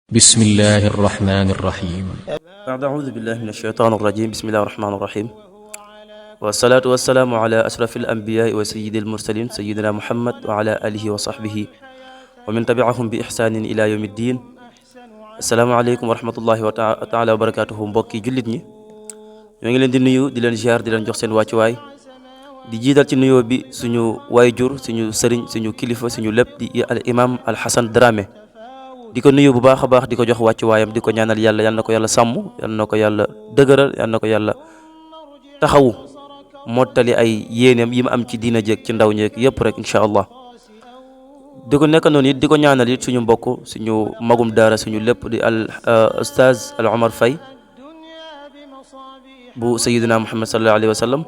بسم الله الرحمن الرحيم. أعوذ بالله من الشيطان الرجيم. بسم الله الرحمن الرحيم، والصلاة والسلام على أشرف الأنبياء وسيد المرسلين سيدنا محمد وعلى آله وصحبه ومن تبعهم بإحسان إلى يوم الدين. السلام عليكم ورحمة الله تعالى وبركاته. mbokki jullit ñi ñoo ngi leen di nuyu di leen ziar di leen jox seen wàccuwaay di jiital ci nuyoo bi suñu waayjur suñu sëriñ suñu kilifa suñu lépp di al imam al Hassan Dramé di ko nuyu bu baax a baax di ko jox wàccuwaayam di ko ñaanal yàlla yal na ko yàlla sàmm yal na ko yàlla dëgëral yal na ko yàlla taxawu mottali ay yéeneem yi mu am ci diina jeeg ci ndaw ñeeg yëpp rek incha allah. di ko nekk noonu it di ko ñaanal it suñu mbokk suñu magum daara suñu lépp di al ustaz al Omar Faye bu sayyidina Muhammad sallallahu alayhi wa sallam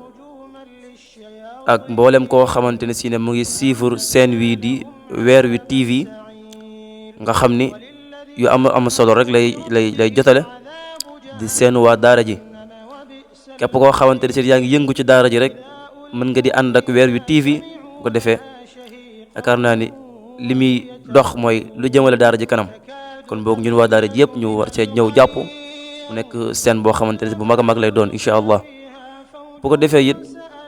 ak mboolem koo xamante ne si ne mu ngi suivre seen wii di Weer Wi TV nga xam ni yu am solo rek lay jotale di seen waa daara ji. képp koo xamante ne si yaa ngi yëngu ci daara ji rek mën nga di ànd ak Weer Wi TV bu ko defee yaakaar naa ni li muy dox mooy lu jëmale daara ji kanam. kon boog ñun waa daara ji yëpp ñu war cee ñëw jàpp mu nekk seen boo xamante ne bu mag a mag lay doon incha allah. bu ko defee it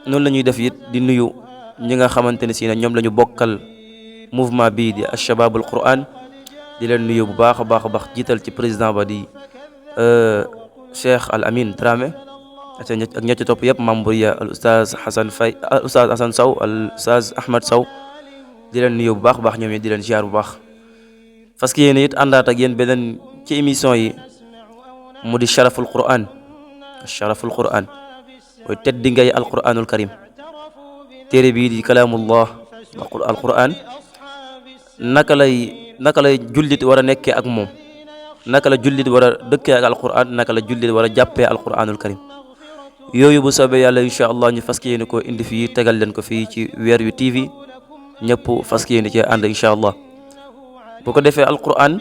noonu la ñuy def it di nuyu ñi nga xamante ne si ne ñoom la ñu bokkal mouvement bii di Ashababul Quran di leen nuyu bu baax a baax jiital ci président ba di Cheikh Al Amin Dramé ak ña ci topp yëpp membre ya al oustaz Hassan Faye al oustaz Hassan Sow al oustaz Ahmad Sow di leen nuyu bu baax a baax ñoom it di leen ziar bu baax. parce que yéen it àndaat ak yéen beneen ci émission yi mu di Sharaful Quran mooy teddi ngay alquranul karim téere bii di kalaamullah alquran naka lay jullit war a nekkee ak moom, naka la jullit war a dëkkee ak alquran, naka la jullit war a jàppee alquranul karim. yooyu bu soobee yàlla incha allah ñu fas yéene ko indi fii tegal leen ko fii ci Weer Wi TV ñëpp fas yéene ci ànd incha allah. bu ko defee alquran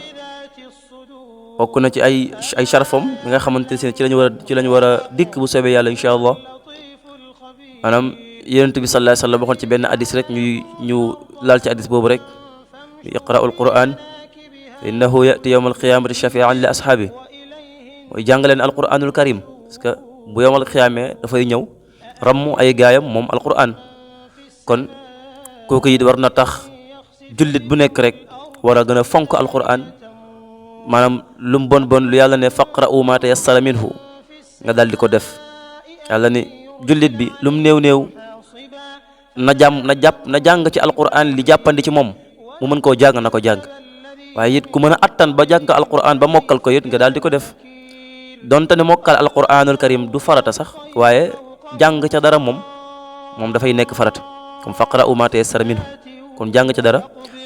bokk na ci ay sharfam bi nga xamante ne ci lañu war a dikk bu soobee yàlla incha allah. maanaam yonent bi sallallahu alayhi wa sallam waxoon ci benn hadis rek ñu laal ci hadis boobu rek. iqra'ul Qur'an fa innahu ya'ti yawmal qiyaamati shafi'an li ashaabi mooy jàngaleen alquranul karim parce que bu yawmal qiyaamee dafay ñëw ramm ay gaayam moom alquran. kon kooku it war na tax jullit bu nekk rek war a gën a fonk alquran. maanaam lu mu bon lu yàlla ne faqra'u ma tayassara minhu nga daal di ko def. yàlla ni jullit bi lu mu néew na jàng ci alquran li jàppandi ci moom mu mën koo jàng na ko jàng. waaye it ku mën a attan ba jàng alquran ba mokkal ko it nga daal di ko def donte ne mokkal alquranul karim du farata sax waaye jàng ca dara moom dafay nekk farata comme faqra'u ma tayassara minhu kon jàng ca dara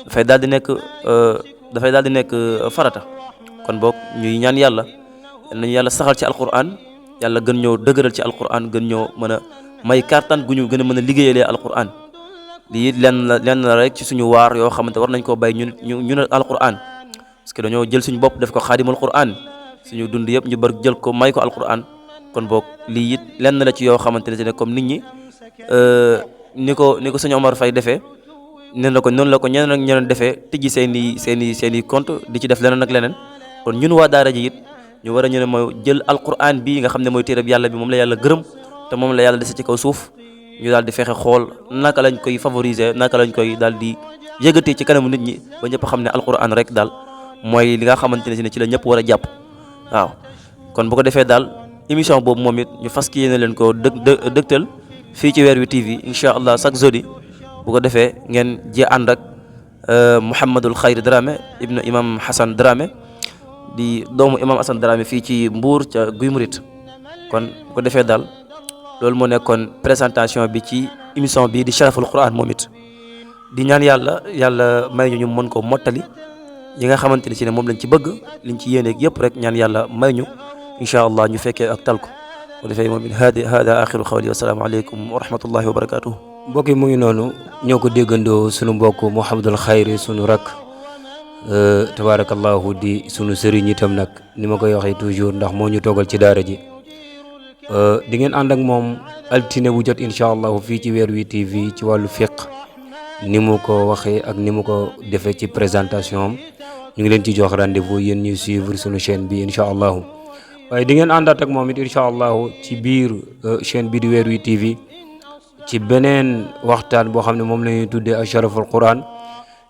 dafay daal di nekk farata. kon boog ñuy ñaan yàlla nañu yàlla saxal ci alquran, yàlla gën ñoo dëgëral ci alquran, gën ñoo mën a may kartan gu ñu gën a mën a liggéeyalee alquran. lii lenn la rek ci suñu waar yoo xamante war nañ koo bay ñu alquran parce que dañoo jël suñu bopp def ko xaadimul quran suñu dund yëpp ñu bari jël ko may ko alquran. kon boog lii it lenn la ci yoo xamante ne comme nit ñi ni ko sëñ Omar Faye defee noonu la ko ñeneen defee tijji seeni compte di ci def leneen ak leneen. kon ñun waa daara ji it ñu war a ñu ne mooy jël alquran bii nga xam ne mooy téereb yàlla bi moom la yàlla gërëm te moom la yàlla dese ci kaw suuf ñu daal di fexe xool naka lañ koy favoriser, naka lañ koy daal di yëgatee ci kanamu nit ñi ba ñëpp xam ne alquran rek daal mooy li nga xamante ne ci la ñëpp war a jàpp. waaw kon bu ko defee daal émission boobu moom it ñu fas yéene leen ko dëgtal fii ci Weer Wi TV incha allah chaque jeudi. bu ko defee ngeen ji ànd ak Mouhamadul Khayri Dramé ibnu imam Hassan Dramé di doomu imam Hassan Dramé fii ci Mbour ca Guy Murit. kon bu ko defee daal loolu moo nekkoon présentation bi ci émission bii di Sharaful Quran moom it di ñaan yàlla may ñu mën ko mottali yi nga xamante ne moom lañ ci bëgg liñ ci yéene yëpp rek ñaan yàlla may ñu incha allah ñu fekkee ak tal ko. bu defee moom it hada axiru xawli wa salaamu aleykum wa rahmatullahi wa barakatuhu. mbokk yi mu ngi noonu ñoo ko déggandoo sunu mbokk Mouhamadul Khayri sunu rakk tabarakallahu di sunu sëriñ itam nag ni ma koy waxee toujours ndax moo ñu toogal ci daara ji. di ngeen ànd ak moom altine bu jot incha allahu fii ci Weer Wi TV ci wàllu fiqh ni mu ko waxee ak ni mu ko defee ci présentation am ñu ngi leen ci jox rendez-vous yéen ñuy suivre sunu chaîne bi incha allahu waaye di ngeen àndaat ak moom it incha allahu ci biir chaîne bi di Weer Wi TV ci beneen waxtaan boo xam ne moom la ñuy tuddee asharaful quran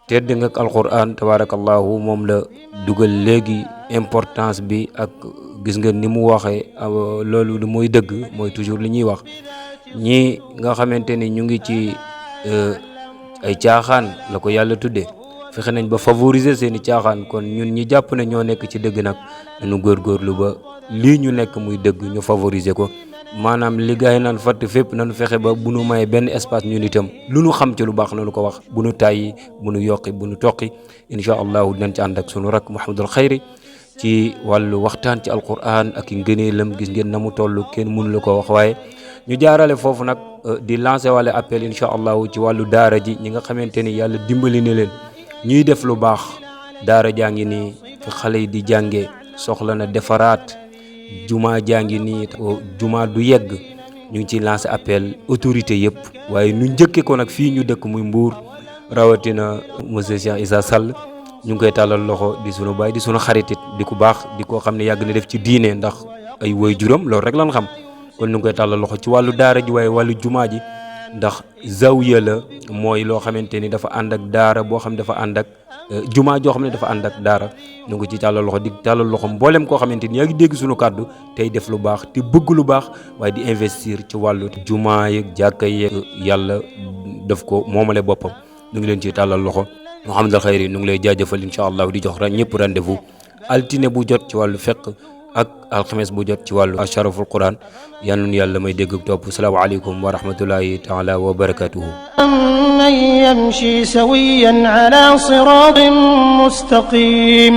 tedd nga ak alquran tabarakallahu moom la dugal léegi importance bi ak gis nga ni mu waxee loolu lu mooy dëgg mooy toujours li ñuy wax ñi nga xamante ni ñu ngi ci ay caaxaan la ko yàlla tuddee fexe nañ ba favoriser seeni caaxaan kon ñun ñi jàpp ne ñoo nekk ci dëgg nag nañu góorgóorlu ba lii ñu nekk muy dëgg ñu favoriser ko maanaam li gaay naan fatt fépp nañu fexe ba bu nu mayee benn espace ñun itam lu nu xam ci lu baax nañu ko wax bu nu tàyyi bu nu yokki bu nu toqi incha allahu dinañ ci ànd ak sunu rak Mouhamadul Xayri ci wàllu waxtaan ci alquran ak i ngëneelam gis ngeen na mu toll kenn mënu la ko wax waaye ñu jaarale foofu nag di lancer wala appel incha allahu ci wàllu daara ji ñi nga xamante ni yàlla dimbali na leen ñuy def lu baax daara jaa ngi nii fi xale yi di jàngee soxla na defaraat juma jaa ngi nii juma du yegg ñu ngi ciy lancer appel autorité yëpp waaye ñu njëkkee ko nag fii ñu dëkk muy Mbour rawatina monsieur Cheikh Issa Sall ñu ngi koy tàllal loxo di sunu baay di sunu xaritit di ku baax di koo xam ne yàgg na def ci diine ndax ay woy juram loolu rek lan xam kon ñu ngi koy tàllal loxo ci wàllu daara ji waaye wàllu jumaa ji ndax zawiya la mooy loo xamante ni dafa ànd ak daara boo xam ne dafa ànd ak jumaa joo xam ne dafa ànd ak daara ñu ngi ci tàllal loxo di tàllal loxo mboolem koo xamante ni yaa ngi dégg sunu kàddu tey def lu baax te bëgg lu baax waaye di investir ci wàllu jumaa yeeg jàkka yeeg yàlla daf ko moomale boppam ñu ngi leen ci tàllal loxo Mouhamadul Xayri ñu ngi lay jaajëfal incha allah di jox ñëpp rendez-vous altine bu jot ci wàllu fiqh ak alxames bu jot ci wàllu asharaful quran yal na yàlla may dégg ak topp salaamaaleykum wa rahmatullahi taala wa barakatuhu من يمشي سويا على صراط مستقيم